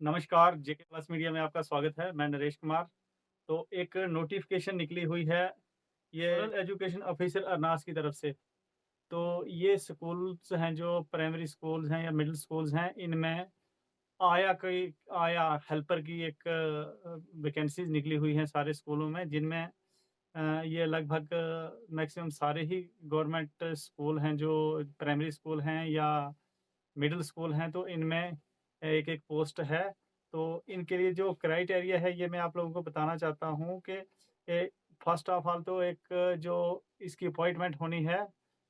नमस्कार, जेके plus media में आपका स्वागत है। मैं नरेश कुमार। तो एक नोटिफ़िकेशन निकली हुई है, ये रूरल एजुकेशन ऑफ़िसर अरनास की तरफ से। तो ये स्कूल्स हैं जो प्राइमरी स्कूल्स हैं या मिडल स्कूल्स हैं, इनमें आया हेल्पर की एक वैकेंसीज़ निकली हुई हैं सारे स्कूलों में, जिनमें ये लगभग मैक्सिमम सारे ही गवर्नमेंट स्कूल हैं जो प्राइमरी स्कूल हैं या मिडल स्कूल हैं, तो इनमें एक-एक पोस्ट है। तो इनके लिए जो क्राइटेरिया है, ये मैं आप लोगों को बताना चाहता हूँ कि फर्स्ट ऑफ ऑल तो एक जो इसकी अपॉइंटमेंट होनी है,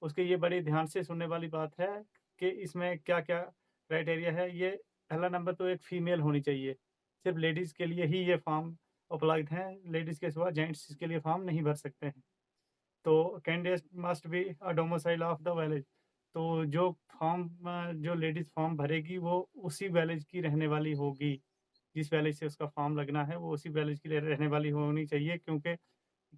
उसकी ये बड़ी ध्यान से सुनने वाली बात है कि इसमें क्या-क्या क्राइटेरिया है। ये पहला नंबर तो एक फीमेल होनी चाहिए। सिर्फ़ लेडीज़ के लिए ही ये फॉर्म उपलब्ध हैं, लेडीज़ के सिवा जेंट्स इसके लिए फॉर्म नहीं भर सकते हैं। तो candidate must be a domicile of the village. तो जो जो लेडीज़ फॉर्म भरेगी वो उसी विलेज की रहने वाली होगी। जिस विलेज से उसका फॉर्म लगना है वो उसी विलेज की रहने वाली होनी चाहिए, क्योंकि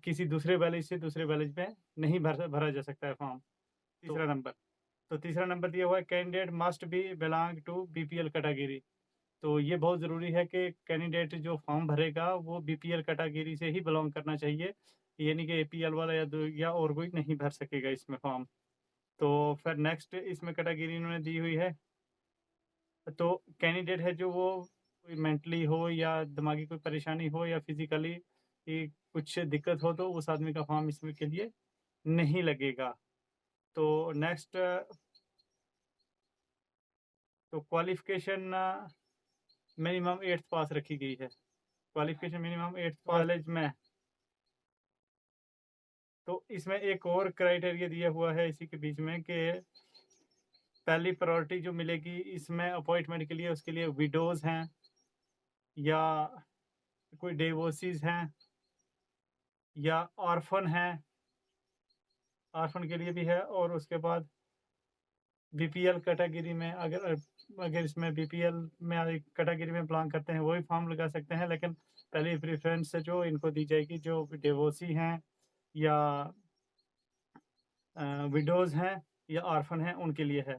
किसी दूसरे विलेज से दूसरे विलेज में नहीं भरा जा सकता है फॉर्म। तीसरा नंबर, तो तीसरा नंबर दिया हुआ है candidate must be belong to BPL category. तो ये बहुत ज़रूरी है कि कैंडिडेट जो फॉर्म भरेगा वो बीपीएल कैटेगरी से ही बिलॉन्ग करना चाहिए। ये नहीं कि एपीएल वाला या और कोई नहीं भर सकेगा इसमें फॉर्म। तो फिर नेक्स्ट इसमें कैटेगरी इन्होंने दी हुई है, तो कैंडिडेट है जो वो कोई मेंटली हो या दिमागी कोई परेशानी हो या फिज़िकली कुछ दिक्कत हो, तो उस आदमी का फॉर्म इसमें के लिए नहीं लगेगा। तो नेक्स्ट, तो क्वालिफ़िकेशन मिनिमम 8th पास रखी गई है। क्वालिफ़िकेशन मिनिमम 8th कॉलेज में। तो इसमें एक और क्राइटेरिया दिया हुआ है इसी के बीच में कि पहली प्रायोरिटी जो मिलेगी इसमें अपॉइंटमेंट के लिए, उसके लिए विडोज़ हैं या कोई डिवोर्सीज़ हैं या ऑर्फन हैं, ऑर्फन के लिए भी है। और उसके बाद बीपीएल कैटेगरी में अगर अगर इसमें बीपीएल में कैटेगरी में बिलॉन्ग करते हैं, वो भी फॉर्म लगा सकते हैं, लेकिन पहली प्रेफ़रेंस जो इनको दी जाएगी जो डिवोर्सी हैं या विडोज़ हैं या ऑर्फन हैं, उनके लिए है।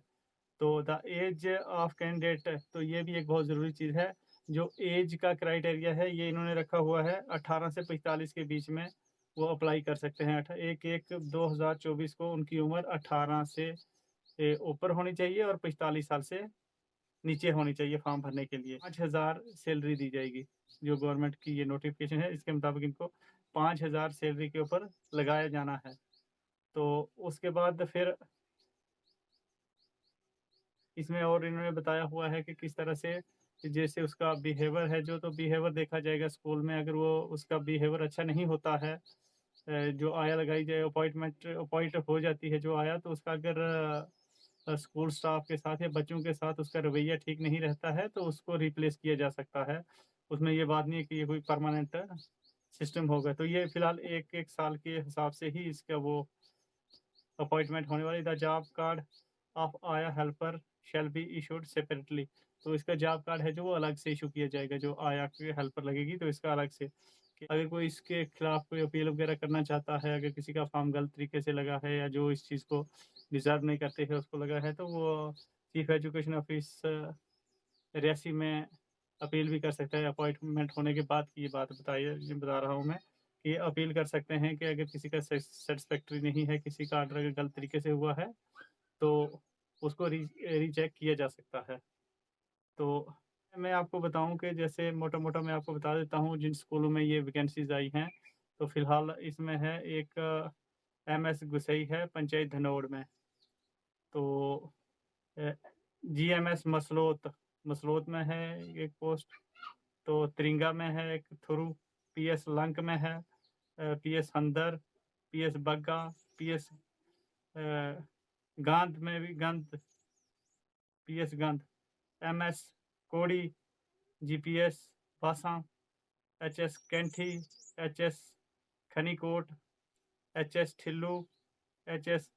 तो द एज ऑफ कैंडिडेट, तो ये भी एक बहुत ज़रूरी चीज़ है। जो एज का क्राइटेरिया है ये इन्होंने रखा हुआ है 18 से 45 के बीच में वो अप्लाई कर सकते हैं। 1/1/2024 को उनकी उम्र 18 से ऊपर होनी चाहिए और 45 साल से नीचे होनी चाहिए फॉर्म भरने के लिए। 5,000 सैलरी दी जाएगी। जो गवर्नमेंट की ये नोटिफ़िकेशन है इसके मुताबिक इनको 5,000 सैलरी के ऊपर लगाया जाना है। तो उसके बाद फिर इसमें और इन्होंने बताया हुआ है कि किस तरह से जैसे उसका बिहेवियर है जो, तो बिहेवियर देखा जाएगा स्कूल में। अगर वो उसका बिहेवियर अच्छा नहीं होता है, जो आया लगाई जाए अपॉइंट हो जाती है जो आया, तो उसका अगर स्कूल स्टाफ के साथ या बच्चों के साथ उसका रवैया ठीक नहीं रहता है तो उसको रिप्लेस किया जा सकता है। उसमें ये बात नहीं है कि ये कोई परमानेंट सिस्टम होगा। तो ये फिलहाल 1-1 साल के हिसाब से ही इसका वो अपॉइंटमेंट होने वाली। द जॉब कार्ड ऑफ आया helper shall be issued separately. तो इसका जॉब कार्ड है जो वो अलग से इशू किया जाएगा। जो आया की हेल्पर लगेगी तो इसका अलग से, कि अगर कोई इसके खिलाफ कोई अपील वगैरह करना चाहता है, अगर किसी का फॉर्म गलत तरीके से लगा है या जो इस चीज़ को डिज़र्व नहीं करते हैं उसको लगा है, तो वो चीफ एजुकेशन ऑफिस रियासी में अपील भी कर सकता है। अपॉइंटमेंट होने के बाद की ये बात बता रहा हूँ मैं, कि अपील कर सकते हैं कि अगर किसी का सैटिस्फैक्टरी नहीं है, किसी का ऑर्डर अगर गलत तरीके से हुआ है, तो उसको रीचेक किया जा सकता है। तो मैं आपको बताऊँ कि जैसे मोटा-मोटा मैं आपको बता देता हूँ जिन स्कूलों में ये वैकेंसीज़ आई हैं। तो फिलहाल इसमें है एक एमएस गुसई है पंचायत धनोड़ में। तो अ, जीएमएस मसलोत, मसलोत में है एक पोस्ट। तो त्रिंगा में है एक थुरु, पीएस लंक में है, पीएस हंदर, पीएस बग्गा, पीएस गांध में भी गंध, पीएस गंध, एमएस कोड़ी, जीपीएस बासा, एचएस कैंठी, एचएस खनीकोट, एचएस ठिल्लू, एचएस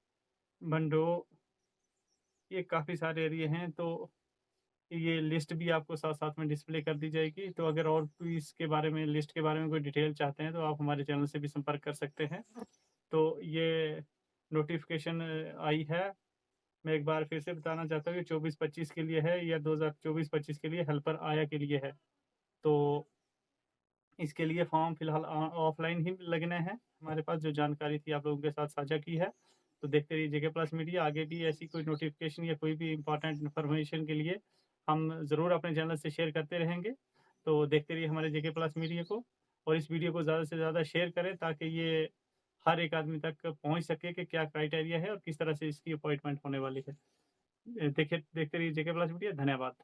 भंडो। ये काफ़ी सारे एरिए हैं। तो ये लिस्ट भी आपको साथ-साथ में डिस्प्ले कर दी जाएगी। तो अगर और कोई इसके बारे में, लिस्ट के बारे में कोई डिटेल चाहते हैं तो आप हमारे चैनल से भी संपर्क कर सकते हैं। तो ये नोटिफ़िकेशन आई है मैं एक बार फिर से बताना चाहता हूँ कि 24-25 के लिए है या 2024-25 के लिए हेल्पर आया के लिए है। तो इसके लिए फॉर्म फिलहाल ऑफलाइन ही लगने हैं। हमारे पास जो जानकारी थी आप लोगों के साथ साझा की है। तो देखते रहिए जेके प्लस मीडिया। आगे भी ऐसी कोई नोटिफिकेशन या कोई भी इम्पोर्टेंट इन्फॉर्मेशन के लिए हम ज़रूर अपने चैनल से शेयर करते रहेंगे। तो देखते रहिए हमारे जेके प्लस मीडिया को, और इस वीडियो को ज़्यादा से ज़्यादा शेयर करें ताकि ये हर एक आदमी तक पहुँच सके कि क्या क्राइटेरिया है और किस तरह से इसकी अपॉइंटमेंट होने वाली है। देखते रहिए जेके प्लस मीडिया। धन्यवाद।